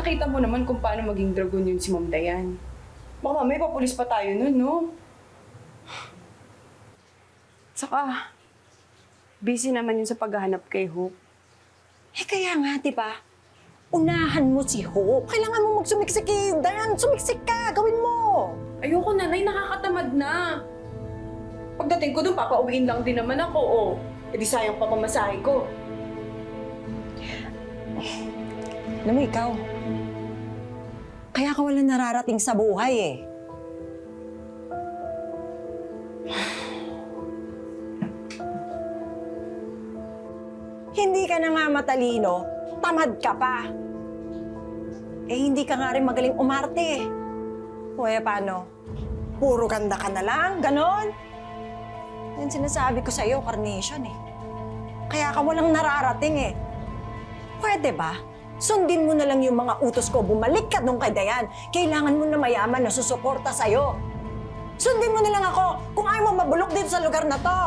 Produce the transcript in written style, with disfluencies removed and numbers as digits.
Nakita mo naman kung paano maging dragon yun si Ma'am Dayan. Baka mamaya papulis pa tayo nun, no? Saka, busy naman yun sa paghahanap kay Hope. Eh kaya nga, di ba? Unahan mo si Hope. Kailangan mo magsumiksik kay Dayan. Sumiksik ka! Gawin mo! Ayoko nanay, nakakatamad na. Pagdating ko dun, papauwiin lang din naman ako, oh. E di sayang pa pamasahe ko. Alam mo ikaw, kaya ka wala nararating sa buhay eh. Hindi ka na nga matalino, tamad ka pa. Eh hindi ka nga rin magaling umarte. O eh paano? Puro ganda ka na lang, ganon? Yan sinasabi ko sa'yo, Carnation eh. Kaya ka walang nararating eh. Pwede ba? Sundin mo na lang yung mga utos ko, bumalik ka nung kay Dayan. Kailangan mo na mayaman na susuporta sa'yo. Sundin mo na lang ako kung ayaw mo mabulok dito sa lugar na to.